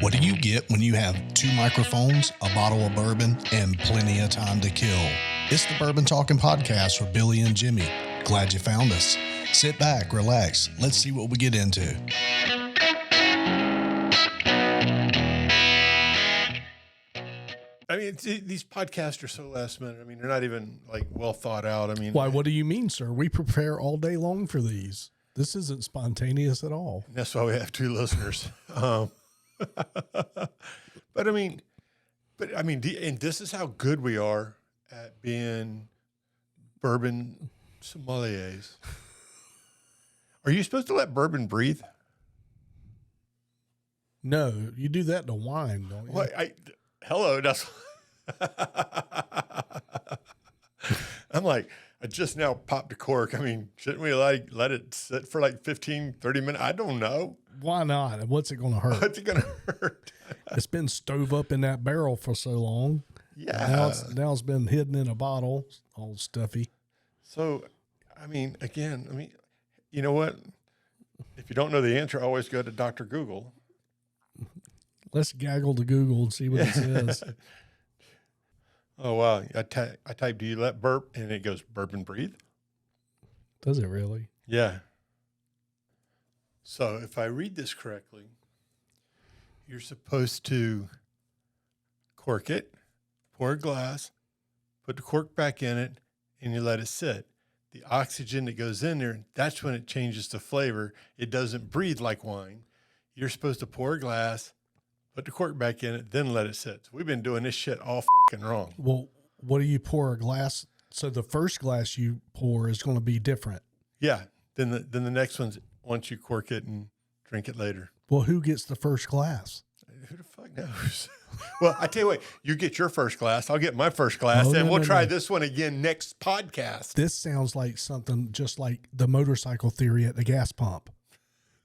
What do you get when you have 2 microphones, a bottle of bourbon, and plenty of time to kill? It's the Bourbon Talking Podcast with Billy and Jimmy. Glad you found us. Sit back, relax. Let's see what we get into. I mean, these podcasts are so last minute. I mean, they're not even like well thought out. I mean, why? What do you mean, sir? We prepare all day long for these. This isn't spontaneous at all. That's why we have 2 listeners. But I mean, and this is how good we are at being bourbon sommeliers. Are you supposed to let bourbon breathe? No, you do that to wine, don't you? Well, hello, that's. I'm like, I just now popped a cork. I mean, shouldn't we let it sit for like 15, 30 minutes? I don't know. Why not? What's it going to hurt? What's it going to hurt? It's been stove up in that barrel for so long. Yeah. Now it's been hidden in a bottle, all stuffy. So, I mean, again, you know what? If you don't know the answer, always go to Dr. Google. Let's gaggle to Google and see what it says. Oh, wow. I type, do you let burp? And it goes, bourbon breathe. Does it really? Yeah. So if I read this correctly, you're supposed to cork it, pour a glass, put the cork back in it, and you let it sit. The oxygen that goes in there, that's when it changes the flavor. It doesn't breathe like wine. You're supposed to pour a glass, put the cork back in it, then let it sit. So we've been doing this shit all fucking wrong. Well, what do you pour a glass? So the first glass you pour is going to be different. Yeah. Then the next one's once you cork it and drink it later. Well, who gets the first glass? Who the fuck knows? Well, I tell you what, you get your first glass. I'll get my first glass, and we'll try this one again next podcast. This sounds like something just like the motorcycle theory at the gas pump.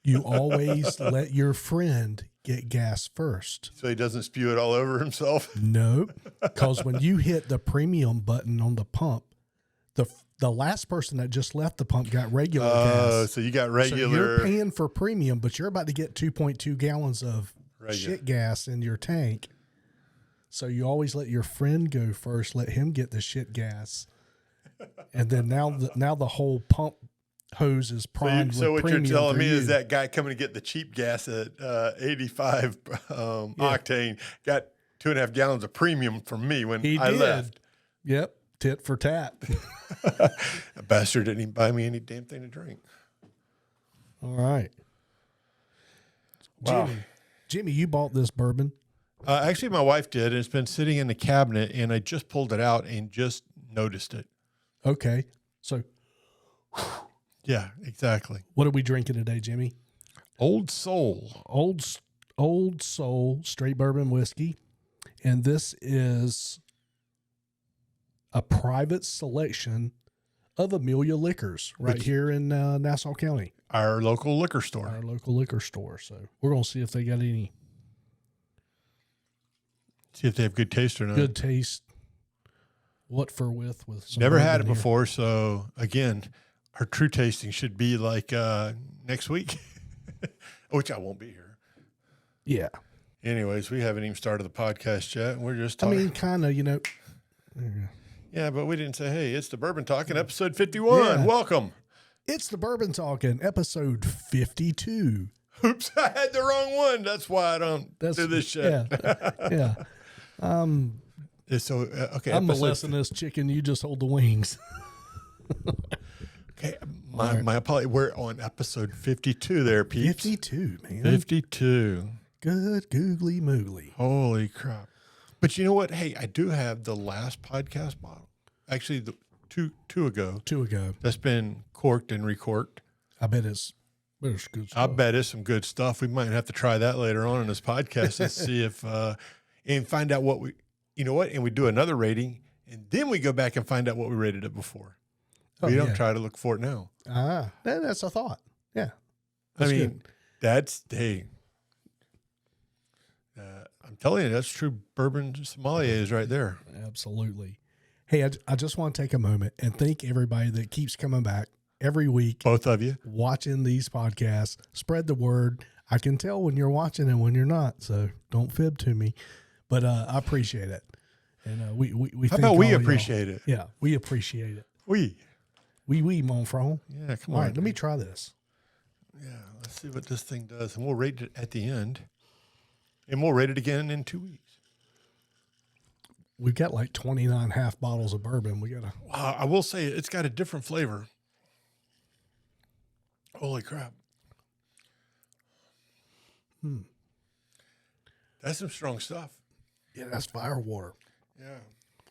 You always let your friend get gas first. So he doesn't spew it all over himself? No, because when you hit the premium button on the pump, the last person that just left the pump got regular gas. Oh, so you got regular. So you're paying for premium, but you're about to get 2.2 gallons of shit gas in your tank. So you always let your friend go first, let him get the shit gas. And then now the whole pump hose is primed. So what you're telling me is that guy coming to get the cheap gas at 85 octane got 2.5 gallons of premium from me when I left. Yep. Tit for tat. A bastard didn't even buy me any damn thing to drink. All right. Wow. Jimmy, you bought this bourbon? Actually, my wife did. It's been sitting in the cabinet, and I just pulled it out and just noticed it. Okay. So. Yeah, exactly. What are we drinking today, Jimmy? Old Soul. Old Soul straight bourbon whiskey. And this is a private selection of Amelia Liquors here in Nassau County. Our local liquor store. So we're going to see if they got any. See if they have good taste or not. Good taste. What for with some Never had it before. So again, our true tasting should be like next week, which I won't be here. Yeah. Anyways, we haven't even started the podcast yet. We're just talking. I mean, kind of, Yeah, but we didn't say, hey, it's the Bourbon Talking, episode 51. Yeah. Welcome. It's the Bourbon Talking, episode 52. Oops, I had the wrong one. That's why I don't do this shit. Yeah. So, okay. I'm molesting this chicken. You just hold the wings. Okay. My apology. We're on episode 52 there, peeps. 52, man. 52. Good googly moogly. Holy crap. But you know what? Hey, I do have the last podcast bottle. Actually, the two ago. That's been corked and recorked. I bet it's good stuff. I bet it's some good stuff. We might have to try that later on in this podcast and see if, and find out what and we do another rating, and then we go back and find out what we rated it before. We don't try to look for it now. That's a thought. Yeah. That's, hey, I'm telling you, that's true bourbon sommeliers right there. Absolutely. Hey, I just want to take a moment and thank everybody that keeps coming back every week. Both of you. Watching these podcasts. Spread the word. I can tell when you're watching and when you're not, so don't fib to me. But I appreciate it. And we How about we appreciate it? Yeah, we appreciate it. Oui, mon frère. Yeah, come All on. right, let me try this. Yeah, let's see what this thing does. And we'll rate it at the end. And we'll rate it again in 2 weeks. We've got like 29 half bottles of bourbon. We got to. Wow, I will say it's got a different flavor. Holy crap. That's some strong stuff. Yeah, that's fire water. Yeah.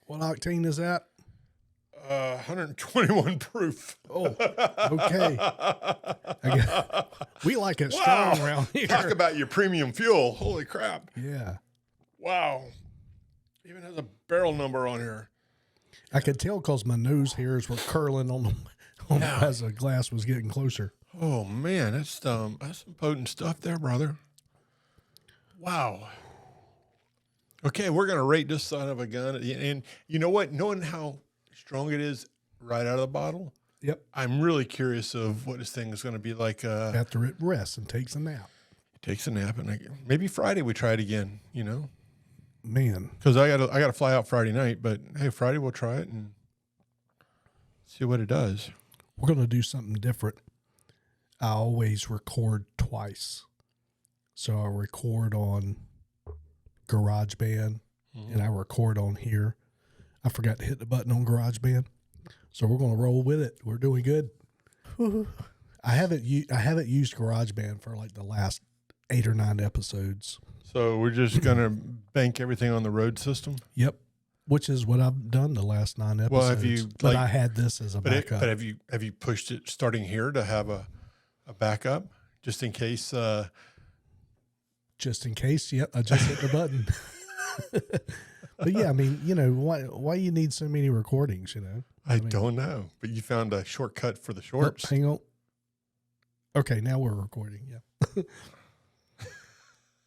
What octane is that? 121 proof. Oh, okay. We like it strong around here. Talk about your premium fuel. Holy crap. Yeah. Wow. Even has a barrel number on here. I could tell because my nose hairs were curling on as the glass was getting closer. Oh, man. That's some potent stuff there, brother. Wow. Okay, we're going to rate this son of a gun. And you know what? Knowing how strong it is right out of the bottle, yep, I'm really curious of what this thing is going to be like. After it rests and takes a nap. It takes a nap, and maybe Friday we try it again, Man. Because I got to fly out Friday night, but hey, Friday we'll try it and see what it does. We're going to do something different. I always record twice. So I record on GarageBand and I record on here. I forgot to hit the button on GarageBand. So we're going to roll with it. We're doing good. I haven't used GarageBand for like the last 8 or 9 episodes. So we're just going to bank everything on the road system? Yep. Which is what I've done the last 9 episodes. Well, have you, but I had this as a backup. But have you pushed it starting here to have a backup just in case? Just in case, yep. I just hit the button. But yeah, I mean, why you need so many recordings? I don't know. But you found a shortcut for the shorts. Hang on. Okay, now we're recording. Yeah.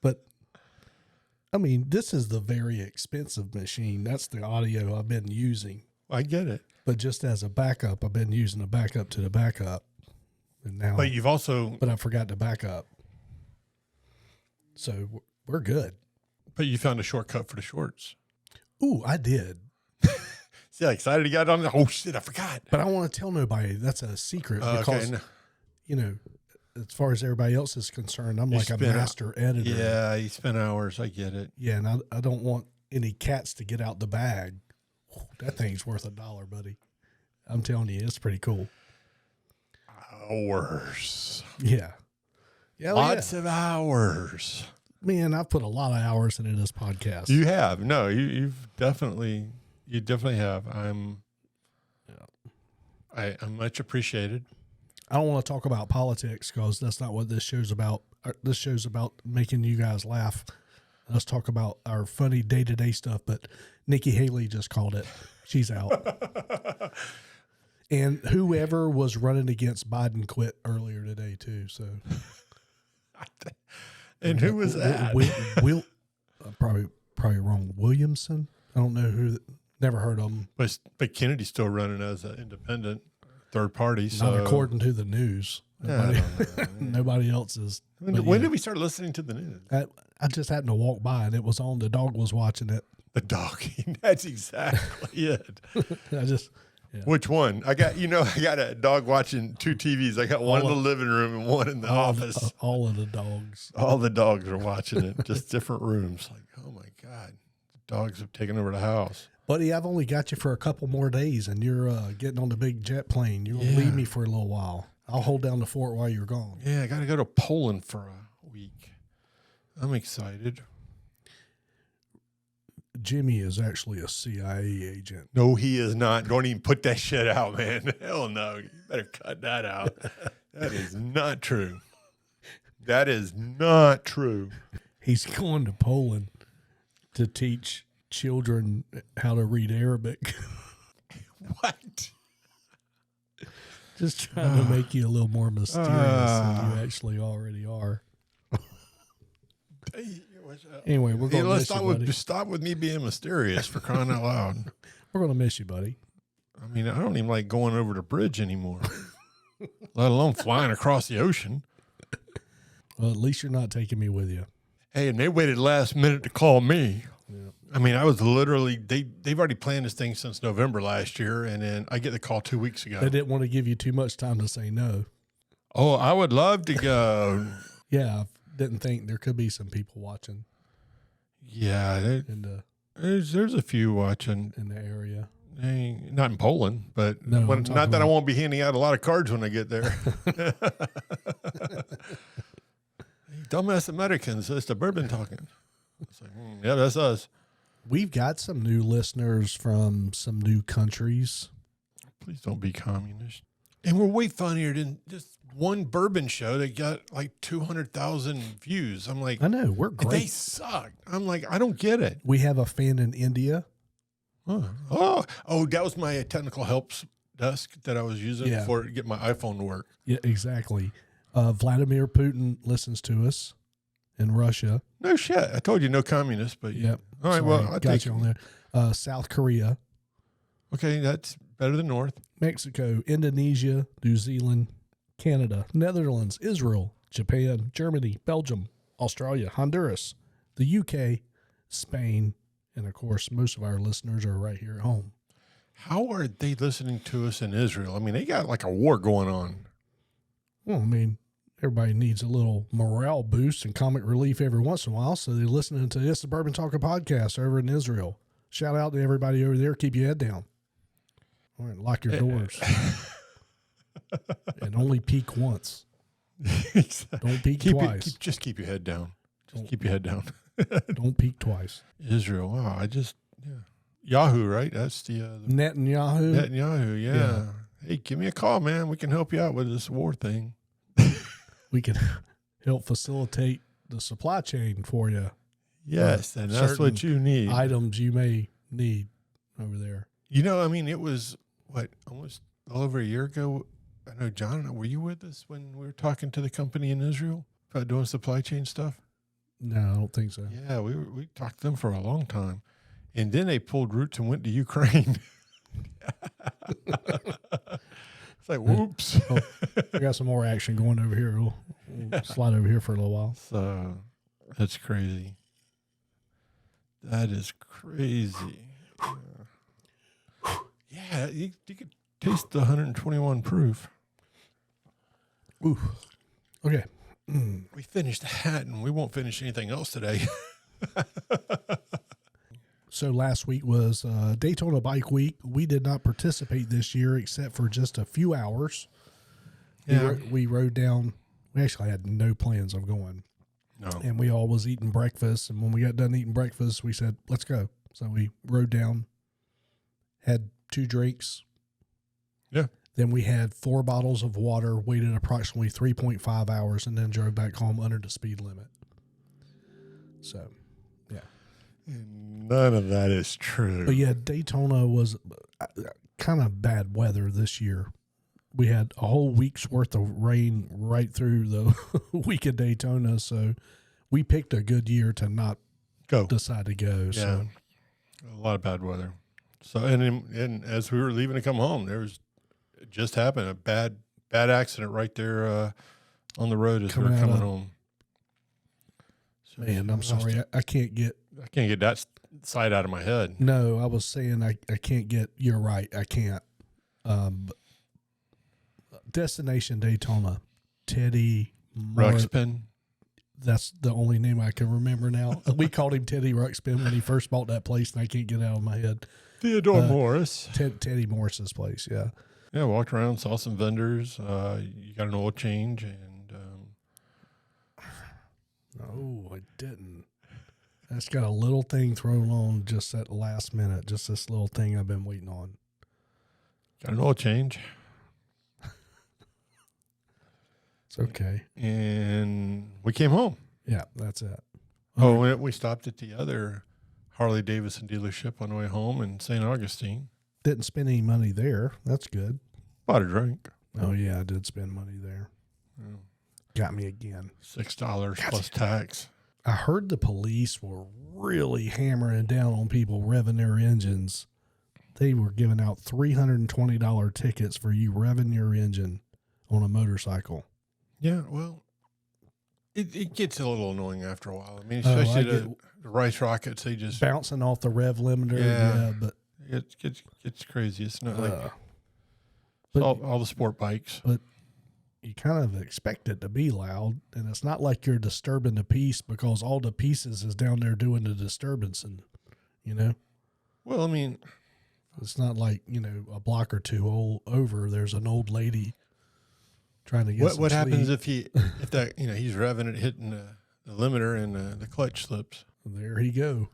But I mean, this is the very expensive machine. That's the audio I've been using. I get it. But just as a backup, I've been using a backup to the backup. And now, but I forgot to back up. So we're good. But you found a shortcut for the shorts. Ooh, I did. See how excited you got on? Oh shit, I forgot. But I don't want to tell nobody. That's a secret because, as far as everybody else is concerned, I'm like a master editor. Yeah, you spend hours. I get it. Yeah, and I don't want any cats to get out the bag. That thing's worth $1, buddy. I'm telling you, it's pretty cool. Hours. Yeah. Lots of hours. Man, I've put a lot of hours into this podcast. You have. No, you definitely have. I'm much appreciated. I don't want to talk about politics because that's not what this show's about. This show's about making you guys laugh. Let's talk about our funny day-to-day stuff, but Nikki Haley just called it. She's out. And whoever was running against Biden quit earlier today too, so... And who was that? Probably wrong. Williamson. I don't know who. Never heard of him. But Kennedy's still running as an independent third party. So. Not according to the news. Nobody else is. When did we start listening to the news? I just happened to walk by and it was on. The dog was watching it. The dog. That's exactly it. Yeah. Which one? I got a dog watching 2 TVs. I got one in the living room and one in the office. All of the dogs. All the dogs are watching it. Just different rooms. Like, oh my God. The dogs have taken over the house. Buddy, I've only got you for a couple more days and you're getting on the big jet plane. You're going to leave me for a little while. I'll hold down the fort while you're gone. Yeah, I got to go to Poland for a week. I'm excited. Jimmy is actually a CIA agent. No, he is not. Don't even put that shit out, man. Hell no. You better cut that out. That is not true. That is not true. He's going to Poland to teach children how to read Arabic. What? Just trying to make you a little more mysterious than you actually already are. Anyway, we're going to miss you, buddy. Stop with me being mysterious, for crying out loud. We're going to miss you, buddy. I mean, I don't even like going over the bridge anymore, let alone flying across the ocean. Well, at least you're not taking me with you. Hey, and they waited last minute to call me. Yeah. I mean, I was literally, they've already planned this thing since November last year, and then I get the call 2 weeks ago. They didn't want to give you too much time to say no. Oh, I would love to go. Yeah, I didn't think there could be some people watching. Yeah, there's a few watching. In the area. Not in Poland, but No, not that I won't be handing out a lot of cards when I get there. Dumbass Americans, it's the bourbon talking. It's like, yeah, that's us. We've got some new listeners from some new countries. Please don't be communist. And we're way funnier than just one bourbon show that got like 200,000 views. I'm like, I know, we're great. They suck. I'm like, I don't get it. We have a fan in India. Oh, that was my technical helps desk that I was using to get my iPhone to work. Yeah, exactly. Vladimir Putin listens to us in Russia. No shit. I told you no communist, but yep. All right, well, I got you on there. South Korea. Okay, that's better than North. Mexico, Indonesia, New Zealand, Canada, Netherlands, Israel, Japan, Germany, Belgium, Australia, Honduras, the UK, Spain, and of course, most of our listeners are right here at home. How are they listening to us in Israel? I mean, they got like a war going on. Well, I mean, everybody needs a little morale boost and comic relief every once in a while, so they're listening to It's the Bourbon Talker podcast over in Israel. Shout out to everybody over there. Keep your head down. All right, lock your doors. And only peek once. Exactly. Don't peek twice. Just keep your head down. Keep your head down. Don't peek twice. Israel. Wow. Yahoo, right? That's the Netanyahu. Netanyahu. Yeah. Hey, give me a call, man. We can help you out with this war thing. We can help facilitate the supply chain for you. Yes, and that's what you need. Items you may need over there. You know, I mean, it was almost all over a year ago. I know, John, were you with us when we were talking to the company in Israel about doing supply chain stuff? No, I don't think so. Yeah, we talked to them for a long time. And then they pulled roots and went to Ukraine. It's like, whoops. We got some more action going over here. We'll slide over here for a little while. So that's crazy. That is crazy. Yeah, you could taste the 121 proof. Ooh. Okay. We finished that, and we won't finish anything else today. So last week was Daytona Bike Week. We did not participate this year except for just a few hours. Yeah. We rode down. We actually had no plans of going. No. And we all was eating breakfast. And when we got done eating breakfast, we said, let's go. So we rode down, had 2 drinks. Yeah. Then we had 4 bottles of water, waited approximately 3.5 hours, and then drove back home under the speed limit. So, yeah. None of that is true. But yeah, Daytona was kind of bad weather this year. We had a whole week's worth of rain right through the week of Daytona, so we picked a good year to not decide to go. Yeah, so. a lot of bad weather. So, and as we were leaving to come home, it just happened, a bad accident right there on the road as we were coming home. So, man, I'm sorry, I can't get that side out of my head. No, I was saying I can't get. You're right, I can't. Destination Daytona, Teddy Ruxpin. That's the only name I can remember now. We called him Teddy Ruxpin when he first bought that place, and I can't get it out of my head. Theodore Morris. Teddy Morris's place, yeah. Yeah, walked around, saw some vendors. You got an oil change, and no, I didn't. I just got a little thing thrown on just at the last minute. Just this little thing I've been waiting on. Got an oil change. It's okay. And we came home. Yeah, that's it. Oh, we stopped at the other Harley Davidson dealership on the way home in St. Augustine. Didn't spend any money there. That's good. Bought a drink. Oh, yeah, I did spend money there. Yeah. Got me again. $6 plus tax. I heard the police were really hammering down on people revving their engines. They were giving out $320 tickets for you revving your engine on a motorcycle. Yeah, well, It gets a little annoying after a while. I mean, especially the rice rockets, they just bouncing off the rev limiter. Yeah, but it gets crazy. It's not like all the sport bikes. But you kind of expect it to be loud, and it's not like you're disturbing the piece because all the pieces is down there doing the disturbance, and Well, I mean, it's not like a block or two over. There's an old lady trying to get. What happens if he's revving it, hitting the limiter, and the clutch slips? There he go.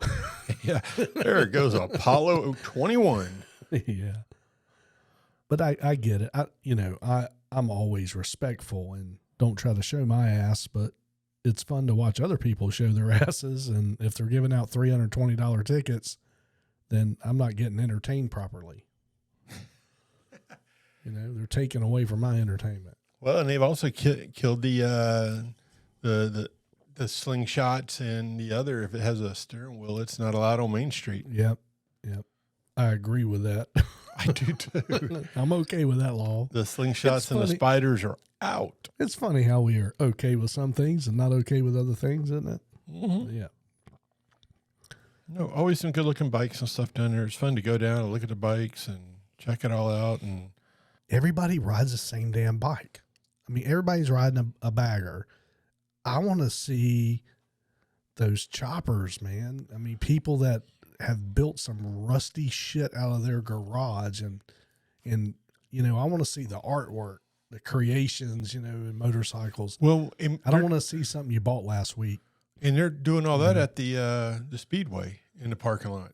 Yeah, there it goes. Apollo 21. Yeah, but I get it. I'm always respectful and don't try to show my ass, but it's fun to watch other people show their asses. And if they're giving out $320 tickets, then I'm not getting entertained properly. They're taking away from my entertainment. Well, and they've also killed the slingshots and the other. If it has a steering wheel, it's not allowed on Main Street. Yep. I agree with that. I do too. I'm okay with that law. The slingshots and the spiders are out. It's funny how we are okay with some things and not okay with other things, isn't it? Mm-hmm. Yeah. No, always some good looking bikes and stuff down there. It's fun to go down and look at the bikes and check it all out. And everybody rides the same damn bike. I mean, everybody's riding a bagger. I want to see those choppers, man. I mean, people that have built some rusty shit out of their garage, and I want to see the artwork, the creations, in motorcycles. Well, I don't want to see something you bought last week. And they're doing all that at the Speedway in the parking lot.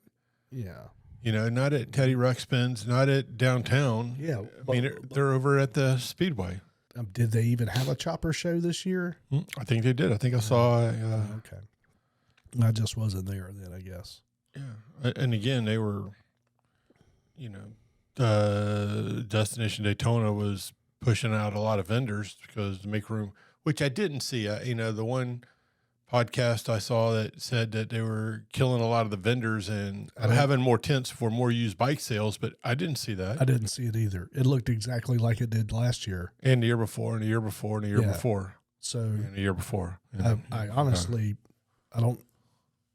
Yeah. Not at Teddy Ruxpin's, not at downtown. Yeah. I mean, they're over at the Speedway. Did they even have a chopper show this year? I think they did. I think I saw. Okay. I just wasn't there then, I guess. Yeah. And again, they were, Destination Daytona was pushing out a lot of vendors because to make room, which I didn't see. The one podcast I saw that said that they were killing a lot of the vendors and having more tents for more used bike sales, but I didn't see that. I didn't see it either. It looked exactly like it did last year. And the year before, and the year before, and the year before. So and the year before. I honestly, I don't,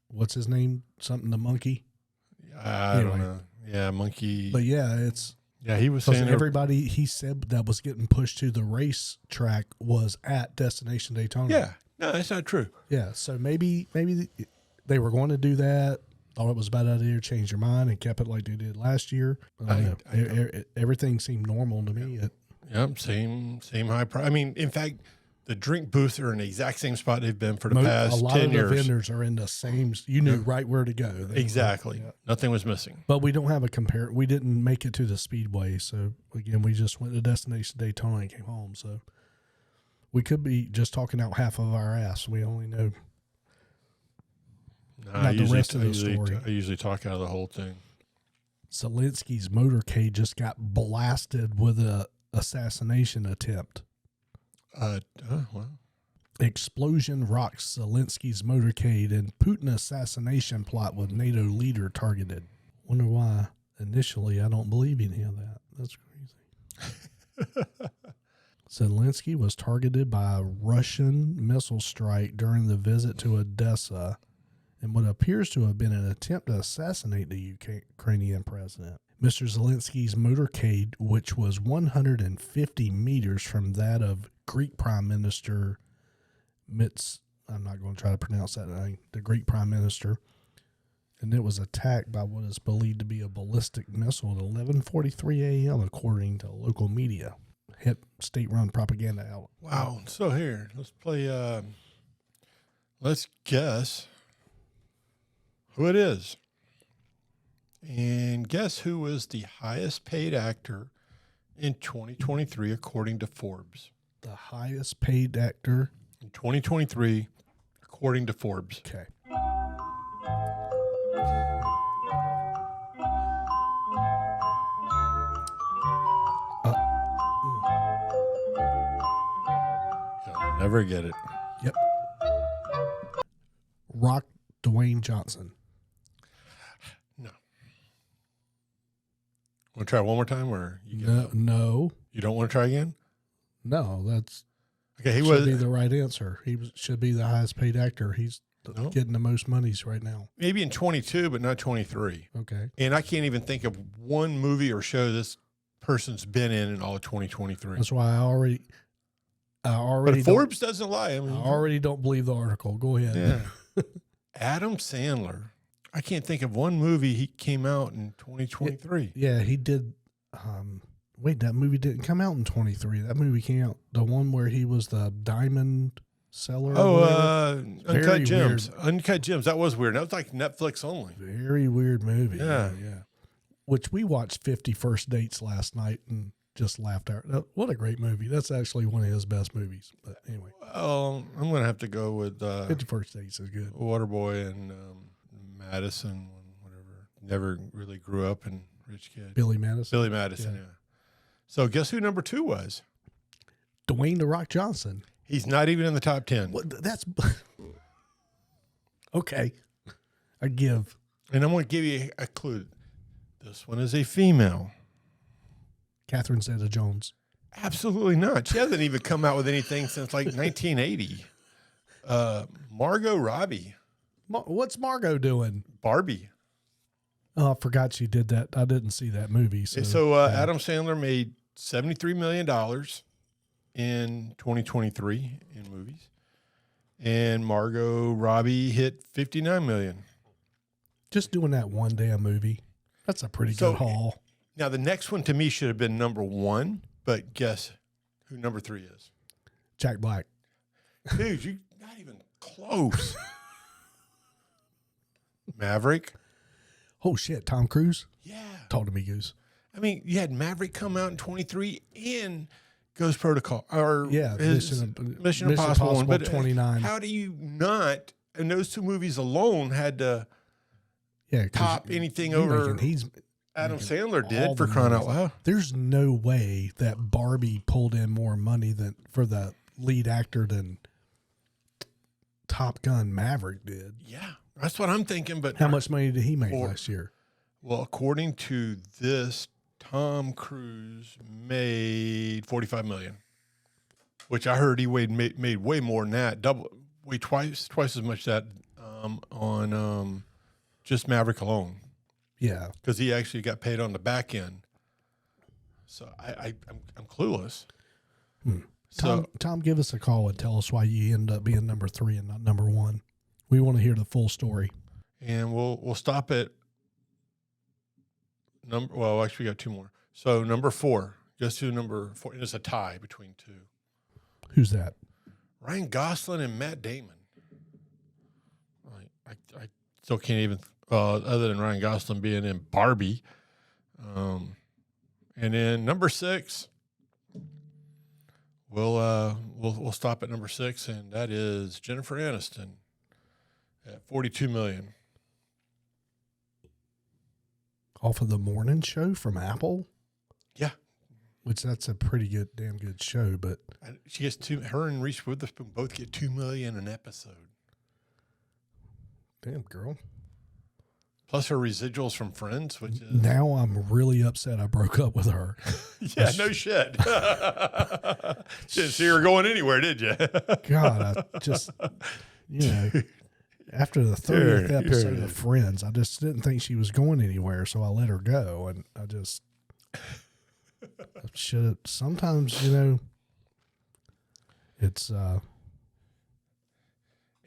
what's his name? Something the monkey? I don't know. Yeah, monkey. But yeah, he was saying everybody he said that was getting pushed to the race track was at Destination Daytona. Yeah. No, that's not true. Yeah, so maybe they were going to do that, thought it was a bad idea, changed their mind, and kept it like they did last year. I don't know. Everything seemed normal to me. Yep, same high price. I mean, in fact, the drink booths are in the exact same spot they've been for the past 10 years. A lot of the vendors are in the same. You knew right where to go. Exactly. Nothing was missing. But we don't have a compare. We didn't make it to the Speedway, so again, we just went to Destination Daytona and came home. So we could be just talking out half of our ass. We only know not the rest of the story. I usually talk out of the whole thing. Zelensky's motorcade just got blasted with a assassination attempt. Well. Explosion rocks Zelensky's motorcade and Putin assassination plot with NATO leader targeted. Wonder why initially I don't believe any of that. That's crazy. Zelensky was targeted by a Russian missile strike during the visit to Odessa in what appears to have been an attempt to assassinate the Ukrainian president. Mr. Zelensky's motorcade, which was 150 meters from that of Greek Prime Minister I'm not going to try to pronounce that name, the Greek Prime Minister, and it was attacked by what is believed to be a ballistic missile at 11:43 a.m. according to local media. Hit state-run propaganda outlet. Wow. So here, let's play, let's guess who it is. And guess who was the highest paid actor in 2023 according to Forbes? The highest paid actor in 2023 according to Forbes. Okay. You'll never get it. Yep. Rock Dwayne Johnson. Want to try one more time, or no? You don't want to try again? No, that's Okay, he should be the right answer. Should be the highest paid actor. He's getting the most monies right now. Maybe in 22, but not 23. Okay. And I can't even think of one movie or show this person's been in all of 2023. That's why I already. But Forbes doesn't lie. I already don't believe the article. Go ahead. Yeah. Adam Sandler. I can't think of one movie he came out in 2023. Yeah, he did. Wait, that movie didn't come out in 23. That movie came out, the one where he was the diamond seller. Uncut Gems. Weird. Uncut Gems. That was weird. That was like Netflix only. Very weird movie. Yeah. Which we watched 50 First Dates last night and just laughed out. What a great movie. That's actually one of his best movies. But anyway. I'm going to have to go with 50 First Dates is good. Waterboy and Madison, whatever. Never really grew up in rich kid. Billy Madison. Yeah. So guess who number 2 was? Dwayne "The Rock" Johnson. He's not even in the top 10. That's okay. I give. And I'm going to give you a clue. This one is a female. Catherine Zeta-Jones. Absolutely not. She hasn't even come out with anything since like 1980. Margot Robbie. What's Margot doing? Barbie. Oh, I forgot she did that. I didn't see that movie. So Adam Sandler made $73 million in 2023 in movies. And Margot Robbie hit $59 million. Just doing that one damn movie. That's a pretty good haul. Now, the next one to me should have been number 1, but guess who number 3 is? Jack Black. Dude, you're not even close. Maverick. Oh, shit. Tom Cruise? Yeah. Talk to me, Goose. I mean, you had Maverick come out in 23 and Ghost Protocol. Or Mission Impossible 1. 29. How do you not, and those 2 movies alone had to top anything over Adam Sandler did, for crying out loud. There's no way that Barbie pulled in more money for the lead actor than Top Gun Maverick did. Yeah, that's what I'm thinking. But how much money did he make last year? Well, according to this, Tom Cruise made $45 million, which I heard he made way more than that, twice as much that on just Maverick alone. Yeah, because he actually got paid on the back end. So I'm clueless. Tom, give us a call and tell us why you end up being number 3 and not number 1. We want to hear the full story. And we'll stop at number. Well, actually, we got 2 more. So number 4. Guess who number 4? And it's a tie between 2. Who's that? Ryan Gosling and Matt Damon. I still can't even. Other than Ryan Gosling being in Barbie. And then number 6, we'll stop at number 6, and that is Jennifer Aniston at $42 million. Off of the morning show from Apple? Yeah. Which that's a pretty damn good show, but she gets her and Reese Witherspoon both get $2 million an episode. Damn, girl. Plus her residuals from Friends, which is... Now I'm really upset I broke up with her. Yeah, no shit. Didn't see her going anywhere, did you? God, I just, after the 30th episode of Friends, I just didn't think she was going anywhere, so I let her go. And I just should have... Sometimes, it's...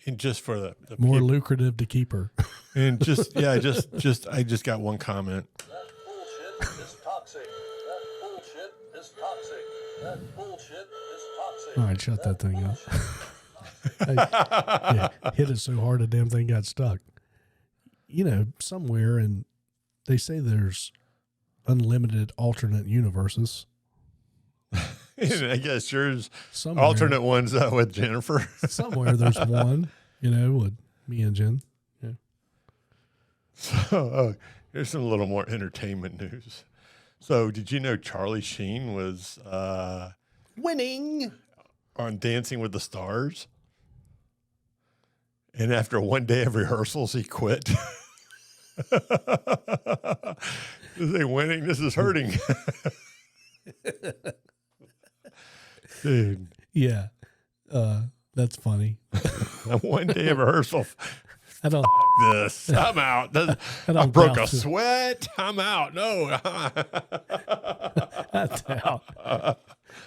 And just for the more lucrative to keep her. And I just got one comment. That bullshit is toxic. That bullshit is toxic. That bullshit is toxic. All right, shut that thing up. Hit it so hard the damn thing got stuck. Somewhere, and they say there's unlimited alternate universes. I guess yours somewhere, alternate ones with Jennifer. Somewhere there's one, with me and Jen. Yeah. So here's some little more entertainment news. So did you know Charlie Sheen was winning on Dancing with the Stars? And after one day of rehearsals, he quit. This ain't winning. This is hurting. Dude. Yeah. That's funny. One day of rehearsal. I don't. This. I'm out. I broke a sweat. I'm out. No.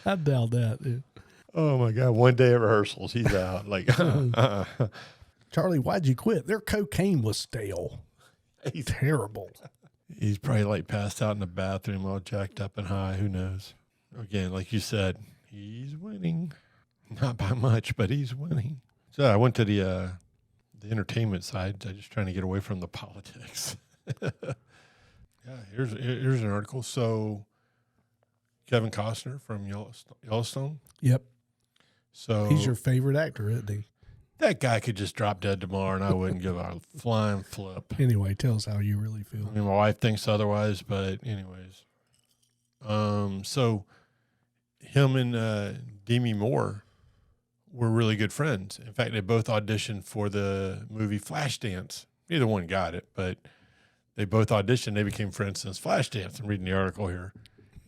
I doubt that, dude. Oh my God. One day of rehearsals. He's out. Like, Charlie, why'd you quit? Their cocaine was stale. He's terrible. He's probably like passed out in the bathroom all jacked up and high. Who knows? Again, like you said, he's winning. Not by much, but he's winning. So I went to the entertainment side. I'm just trying to get away from the politics. Yeah, here's an article. So Kevin Costner from Yellowstone. Yep. So he's your favorite actor, isn't he? That guy could just drop dead tomorrow, and I wouldn't give a flying flip. Anyway, tell us how you really feel. I mean, my wife thinks otherwise, but anyways. So him and Demi Moore were really good friends. In fact, they both auditioned for the movie Flashdance. Neither one got it, but they both auditioned. They became friends since Flashdance. I'm reading the article here.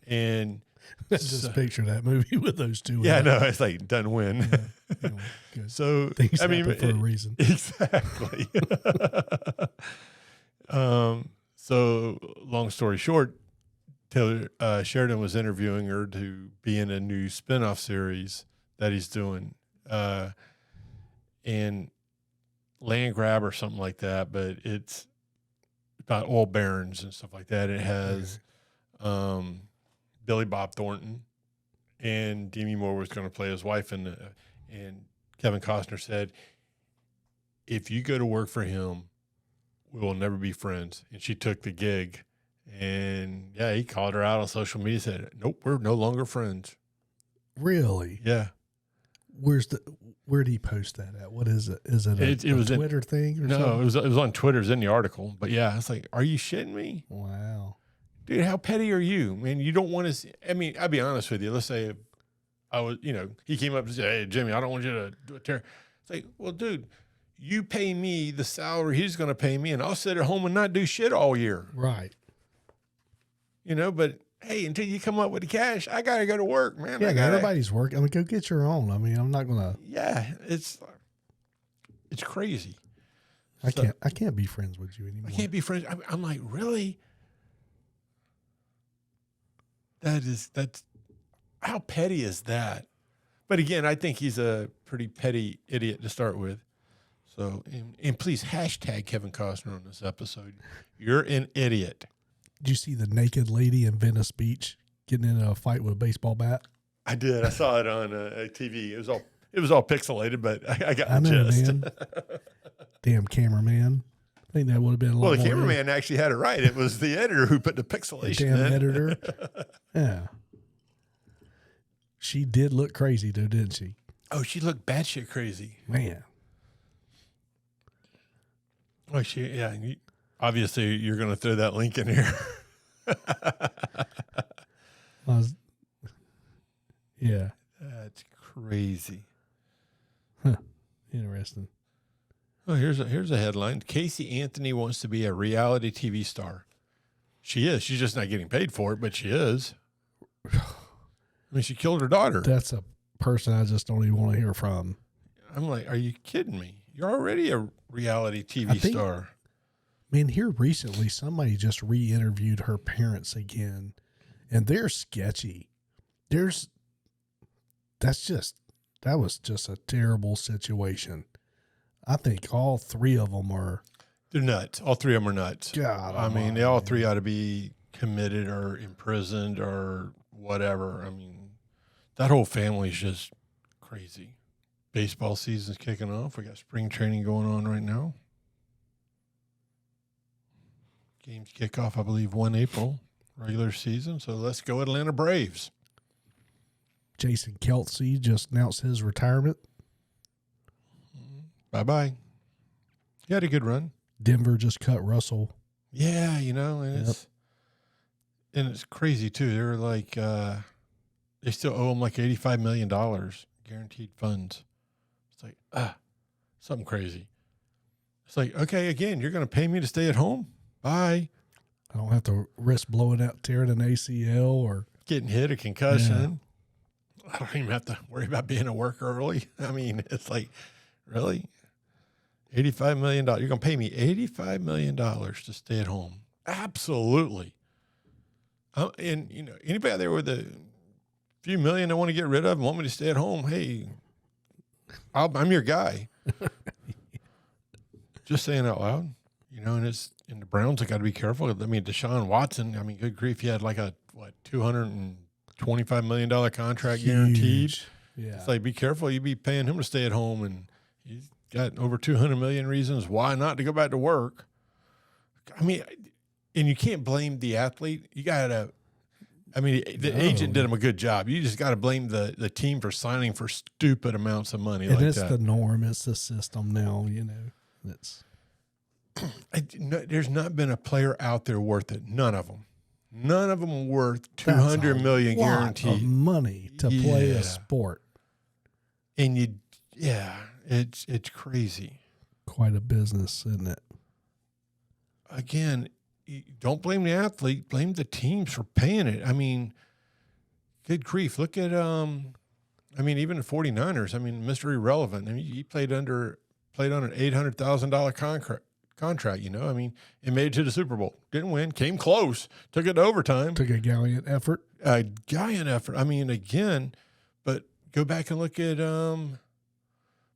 And just picture that movie with those two. Yeah, no, it's like done win. Yeah, anyway, so things happen for a reason. Exactly. So long story short, Taylor Sheridan was interviewing her to be in a new spinoff series that he's doing, and Land Grab or something like that. But it's about oil barons and stuff like that. It has Billy Bob Thornton, and Demi Moore was going to play his wife, and Kevin Costner said, "If you go to work for him, we will never be friends." And she took the gig, and yeah, he called her out on social media, said, "Nope, we're no longer friends." Really? Yeah. Where did he post that at? What is it? Is it a Twitter thing? Or no, something? it was on Twitter. It was in the article. But yeah, it's like, are you shitting me? Wow. Dude, how petty are you? Man, you don't want to see, I mean, I'll be honest with you. Let's say I was, he came up and said, "Hey, Jimmy, I don't want you to do a tear." It's like, well, dude, you pay me the salary he's going to pay me, and I'll sit at home and not do shit all year. Right. But hey, until you come up with the cash, I got to go to work, man. Yeah, everybody's working. I mean, go get your own. I mean, I'm not going to. Yeah, it's crazy. I can't be friends with you anymore. I can't be friends. I'm like, really? That's how petty is that? But again, I think he's a pretty petty idiot to start with. So, and please hashtag Kevin Costner on this episode. You're an idiot. Did you see the naked lady in Venice Beach getting in a fight with a baseball bat? I did. I saw it on TV. It was all pixelated, but I got the gist. Man. Damn cameraman. I think that would have been a lot more. Well, the cameraman actually had it right. It was the editor who put the pixelation damn in. Editor. Yeah. She did look crazy, though, didn't she? Oh, she looked batshit crazy. Man. Oh, obviously, you're going to throw that link in here. Yeah. That's crazy. Huh. Interesting. Oh, here's a headline. Casey Anthony wants to be a reality TV star. She is. She's just not getting paid for it, but she is. I mean, she killed her daughter. That's a person I just don't even want to hear from. I'm like, are you kidding me? You're already a reality TV star. Man, here recently, somebody just re-interviewed her parents again, and they're sketchy. That was just a terrible situation. I think all three of them are. They're nuts. All three of them are nuts. God, I mean, they all three ought to be committed or imprisoned or whatever. I mean, that whole family's just crazy. Baseball season's kicking off. We got spring training going on right now. Games kick off, I believe, 1 April, regular season. So let's go Atlanta Braves. Jason Kelce just announced his retirement. Bye-bye. He had a good run. Denver just cut Russell. Yeah, and it's crazy, too. They're like, they still owe him like $85 million guaranteed funds. It's like, something crazy. It's like, okay, again, you're going to pay me to stay at home? Bye. I don't have to risk blowing out, tearing an ACL or getting hit, a concussion. I don't even have to worry about being a worker early. I mean, it's like, really? $85 million. You're going to pay me $85 million to stay at home. Absolutely. And, you know, anybody out there with a few million I want to get rid of and want me to stay at home, hey, I'm your guy. Just saying out loud, you know, and the Browns have got to be careful. I mean, Deshaun Watson, I mean, good grief, he had like a, $225 million contract guaranteed. Yeah. It's like, be careful. You be paying him to stay at home, and he's got over 200 million reasons why not to go back to work. I mean, and you can't blame the athlete. You got to, I mean, the agent did him a good job. You just got to blame the team for signing for stupid amounts of money. And it's the norm. It's the system now, you know. There's not been a player out there worth it. None of them. None of them worth $200 million guaranteed. Of money to play a sport. And it's crazy. Quite a business, isn't it? Again, don't blame the athlete, blame the teams for paying it. I mean, good grief. Look at even the 49ers. I mean, Mr. Irrelevant. I mean, he played on an $800,000 contract, you know. I mean, it made it to the Super Bowl. Didn't win, came close, took it to overtime. Took a gallant effort. I mean, again, but go back and look at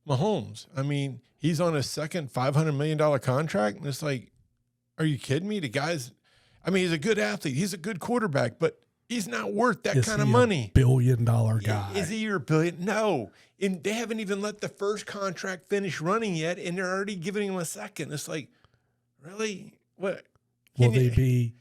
Mahomes. I mean, he's on a second $500 million contract, and it's like, are you kidding me? The guy's, I mean, he's a good athlete. He's a good quarterback, but he's not worth that kind of money. $1 billion guy. Is he your billion? No. And they haven't even let the first contract finish running yet, and they're already giving him a second. It's like, really? What? Will they be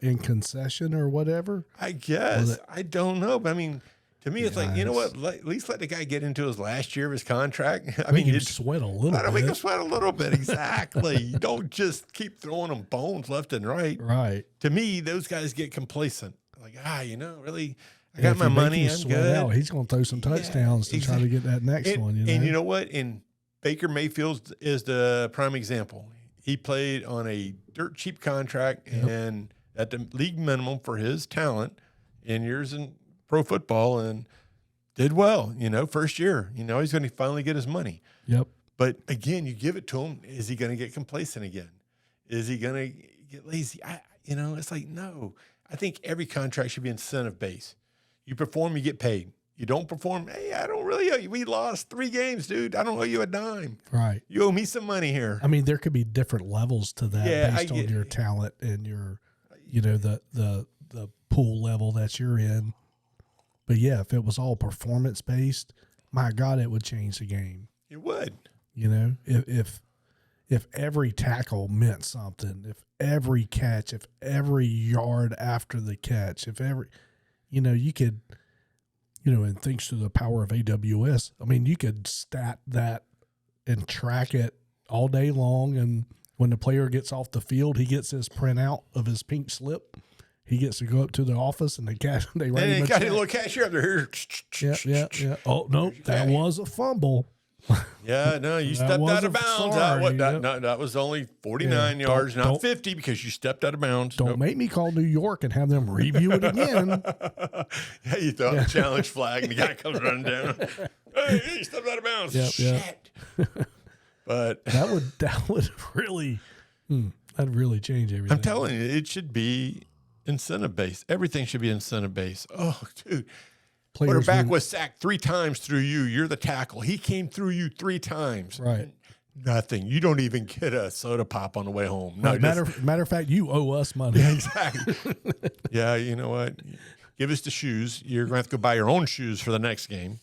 in concession or whatever? I guess. I don't know. But I mean, to me, it's like, you know what? At least let the guy get into his last year of his contract. I mean, you sweat a little bit. Make him sweat a little bit. Exactly. You don't just keep throwing them bones left and right. Right. To me, those guys get complacent. Like, you know, really, I got my money. I'm good. Out, he's going to throw some touchdowns to try to get that next one. You know? And you know what? And Baker Mayfield is the prime example. He played on a dirt cheap contract and at the league minimum for his talent in years in pro football and did well, you know, first year. You know, he's going to finally get his money. Yep. But again, you give it to him. Is he going to get complacent again? Is he going to get lazy? It's like, no. I think every contract should be incentive-based. You perform, you get paid. You don't perform, hey, I don't really owe you. We lost 3 games, dude. I don't owe you a dime. Right. You owe me some money here. I mean, there could be different levels to that based on your talent and your, you know, the pool level that you're in. But, yeah, if it was all performance-based, my God, it would change the game. It would. You know, if every tackle meant something, if every catch, if every yard after the catch, if every, you know, you could, you know, and thanks to the power of AWS, I mean, you could stat that and track it all day long. And when the player gets off the field, he gets his printout of his pink slip. He gets to go up to the office and they write him a got check. a little cashier up there. Yeah. Oh, no, that was a fumble. Yeah, no, you stepped out of bounds. That was only 49 yards, not 50, because you stepped out of bounds. Don't make me call New York and have them review it again. Yeah, you throw out the challenge flag and the guy comes running down. Hey, you stepped out of bounds. Shit. But that would really, that'd really change everything. I'm telling you, it should be incentive based. Everything should be incentive based. Oh, dude. Quarterback was sacked 3 times through you. You're the tackle. He came through you 3 times. Right. Nothing. You don't even get a soda pop on the way home. No, right. Matter of fact, you owe us money. Yeah, exactly. Yeah, you know what? Give us the shoes. You're going to have to go buy your own shoes for the next game.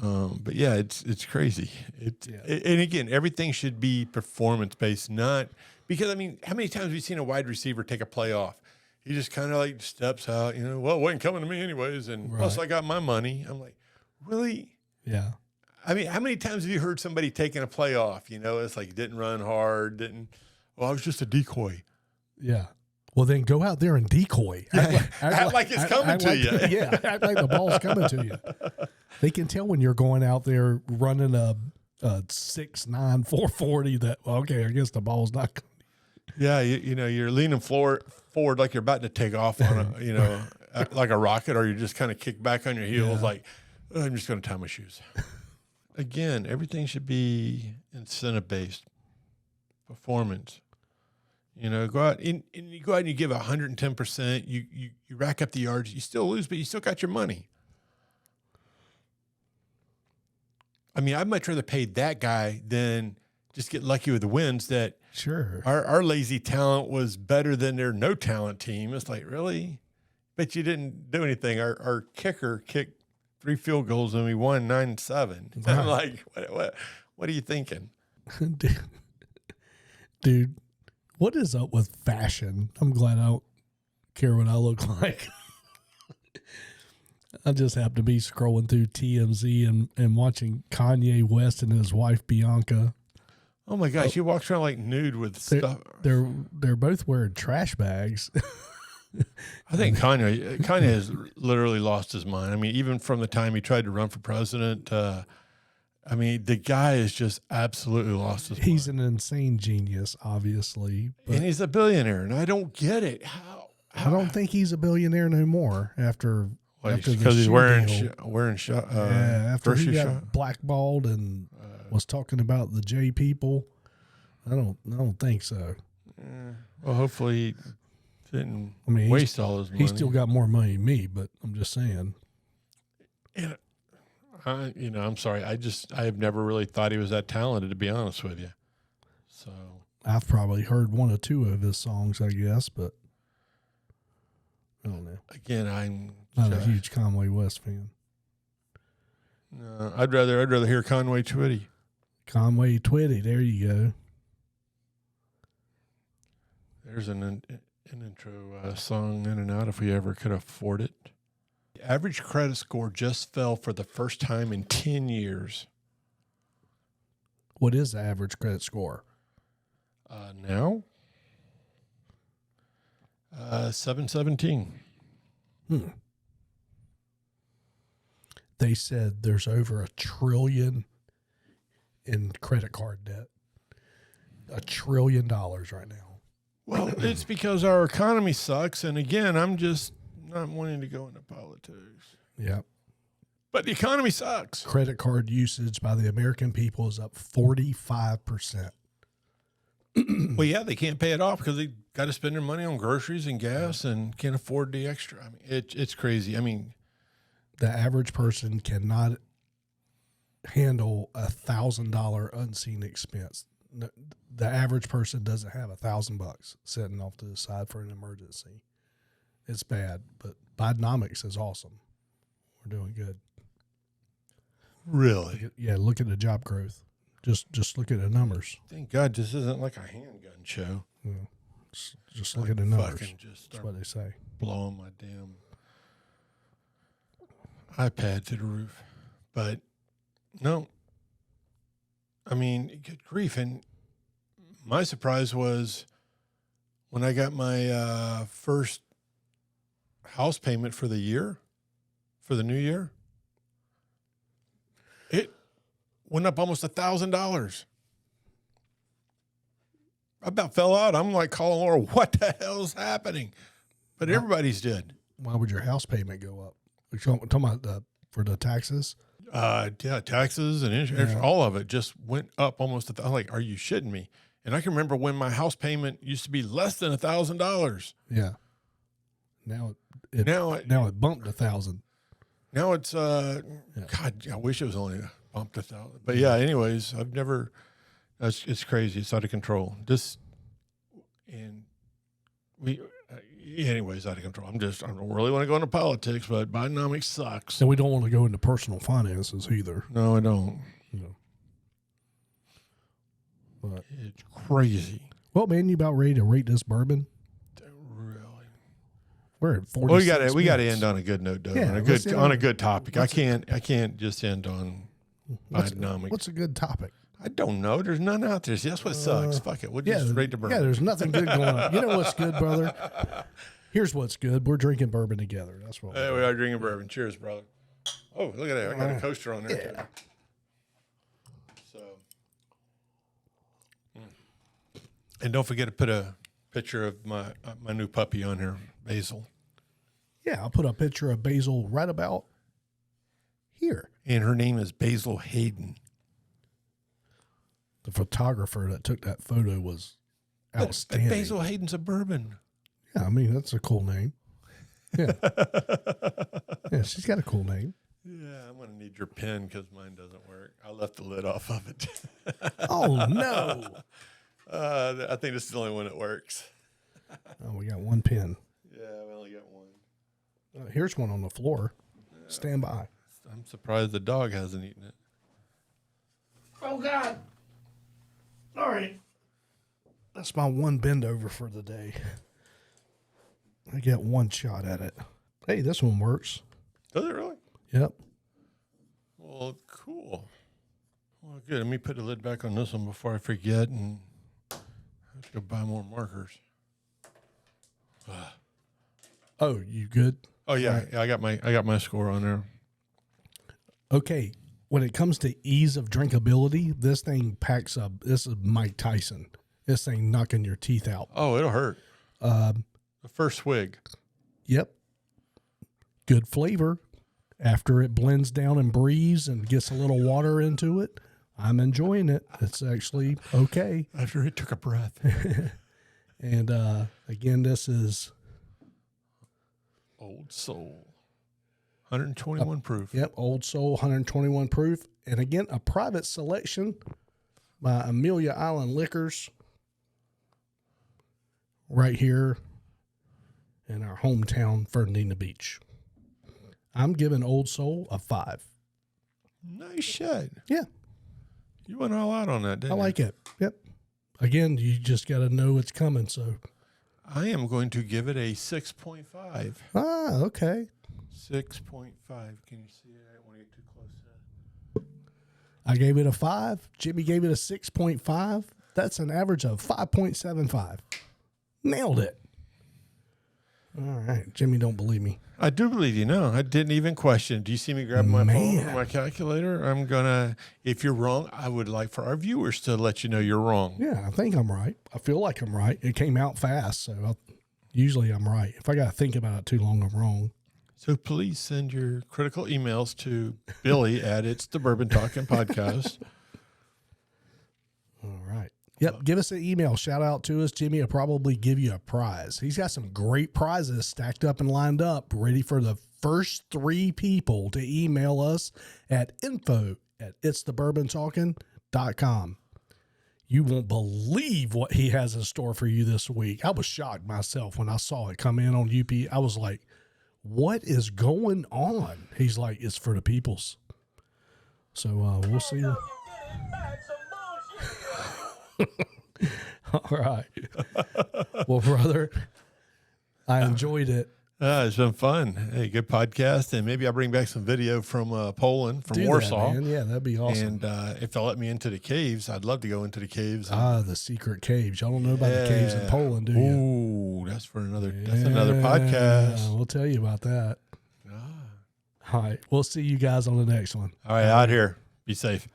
But yeah, it's crazy. And again, everything should be performance based, not because, I mean, how many times have you seen a wide receiver take a play off? He just kind of like steps out, you know, well, it wasn't coming to me anyways. And plus I got my money. I'm like, really? Yeah. I mean, how many times have you heard somebody taking a play off? You know, it's like didn't run hard, I was just a decoy. Yeah. Well, then go out there and decoy. Act like it's coming to you. Yeah. Act like the ball's coming to you. They can tell when you're going out there running a 6'9", 440 that, okay, I guess the ball's not coming. Yeah, you know, you're leaning forward like you're about to take off on like a rocket, or you just kind of kick back on your heels like, oh, I'm just going to tie my shoes. Again, everything should be incentive-based performance. Go out and you go out and you give 110%. You rack up the yards. You still lose, but you still got your money. I mean, I'd much rather pay that guy than just get lucky with the wins. That sure. Our lazy talent was better than their no talent team. It's like, really? Bet you didn't do anything. Our kicker kicked 3 field goals and we won 9-7. Right. I'm like, what are you thinking? Dude, what is up with fashion? I'm glad I don't care what I look like. I just happen to be scrolling through TMZ and watching Kanye West and his wife Bianca. Oh my gosh, he walks around like nude with stuff. They're both wearing trash bags. I think Kanye has literally lost his mind. I mean, even from the time he tried to run for president, I mean, the guy has just absolutely lost his mind. He's an insane genius, obviously. And he's a billionaire, and I don't get it. How I don't think he's a billionaire no more after because he's wearing after he got blackballed and was talking about the J people. I don't think so. Well, hopefully he didn't waste all his money. He's still got more money than me, but I'm just saying. And I'm sorry. I have never really thought he was that talented, to be honest with you. So I've probably heard 1 or 2 of his songs, I guess, but I don't know. Again, I'm not a huge Conway West fan. No, I'd rather hear Conway Twitty. Conway Twitty, there you go. There's an intro song in and out if we ever could afford it. The average credit score just fell for the first time in 10 years. What is the average credit score? Now? 717. They said there's over $1 trillion in credit card debt. $1 trillion right now. Well, it's because our economy sucks, and again, I'm just not wanting to go into politics. Yeah. But the economy sucks. Credit card usage by the American people is up 45%. Well, yeah, they can't pay it off because they got to spend their money on groceries and gas and can't afford the extra. I mean, it's crazy. I mean, the average person cannot handle $1,000 unseen expense. The average person doesn't have $1,000 sitting off to the side for an emergency. It's bad, but Bidenomics is awesome. We're doing good. Really? Look at the job growth. Just look at the numbers. Thank God this isn't like a handgun show. Yeah. Just look at the numbers. That's what they say. Blowing my damn iPad to the roof. But no, I mean, good grief. And my surprise was when I got my first house payment for the year, for the new year, it went up almost $1,000. I about fell out. I'm like calling Laura, what the hell's happening? But everybody's did. Why would your house payment go up? We're talking about for the taxes? Yeah, taxes and insurance, all of it just went up almost $1,000. I'm like, are you shitting me? And I can remember when my house payment used to be less than $1,000. Yeah. Now it bumped 1,000. Now it's God, I wish it was only bumped 1,000. But yeah, anyways, I've never. It's crazy. It's out of control. Anyways, out of control. I don't really want to go into politics, but Bidenomics sucks. And we don't want to go into personal finances either. No, I don't. No. But it's crazy. Well, man, you about ready to rate this bourbon? Really? We're at 40. Well, we got to end on a good note, though. Yeah, on a good topic. I can't just end on Bidenomics. What's a good topic? I don't know. There's none out there. See, that's what sucks. Fuck it. We'll just rate the bourbon. Yeah, there's nothing good going on. You know what's good, brother? Here's what's good. We're drinking bourbon together. That's what we are drinking bourbon. Cheers, brother. Oh, look at that. I got a coaster on there, yeah. So, and don't forget to put a picture of my new puppy on here, Basil. Yeah, I'll put a picture of Basil right about here. And her name is Basil Hayden. The photographer that took that photo was outstanding. But Basil Hayden's a bourbon. Yeah, I mean, that's a cool name. Yeah. Yeah, she's got a cool name. Yeah, I'm going to need your pen because mine doesn't work. I left the lid off of it. Oh, no. I think this is the only one that works. Oh, we got one pin. Yeah, we only got one. Here's one on the floor. Stand by. I'm surprised the dog hasn't eaten it. Oh, God. All right. That's my one bend over for the day. I get one shot at it. Hey, this one works. Does it really? Yep. Well, cool. Well, good. Let me put the lid back on this one before I forget, and I have to go buy more markers. Oh, you good? Oh yeah, yeah. I got my score on there. Okay. When it comes to ease of drinkability, this thing packs up. This is Mike Tyson. This thing knocking your teeth out. Oh, it'll hurt. The first swig. Yep. Good flavor. After it blends down and breathes and gets a little water into it, I'm enjoying it. It's actually okay. After it took a breath. And again, this is Old Soul. 121 proof. Yep, Old Soul, 121 proof. And again, a private selection by Amelia Island Liquors right here in our hometown, Fernandina Beach. I'm giving Old Soul a 5. Nice shit. Yeah. You went all out on that, didn't you? I like it. Yep. Again, you just got to know it's coming. So I am going to give it a 6.5. okay. 6.5. Can you see it? I don't want to get too close to that. I gave it a 5. Jimmy gave it a 6.5. That's an average of 5.75. Nailed it. All right. Jimmy don't believe me. I do believe you. No, I didn't even question. Do you see me grab my phone or my calculator? I'm going to, if you're wrong, I would like for our viewers to let you know you're wrong. Yeah, I think I'm right. I feel like I'm right. It came out fast, so usually I'm right. If I got to think about it too long, I'm wrong. So please send your critical emails to Billy at It's the Bourbon Talking Podcast. All right. Yep. Give us an email. Shout out to us. Jimmy will probably give you a prize. He's got some great prizes stacked up and lined up, ready for the first 3 people to email us at info@itsthebourbontalking.com. You won't believe what he has in store for you this week. I was shocked myself when I saw it come in on UP. I was like, what is going on? He's like, it's for the peoples. So we'll see you. All right. Well, brother, I enjoyed it. It's been fun. Hey, good podcast. And maybe I'll bring back some video from Poland, from Warsaw. That, man. Yeah, that'd be awesome. And if they'll let me into the caves, I'd love to go into the caves. The secret caves. Y'all don't know about the caves in Poland, do you? Ooh, that's for another. That's another podcast. We'll tell you about that. All right. We'll see you guys on the next one. All right, out here. Be safe.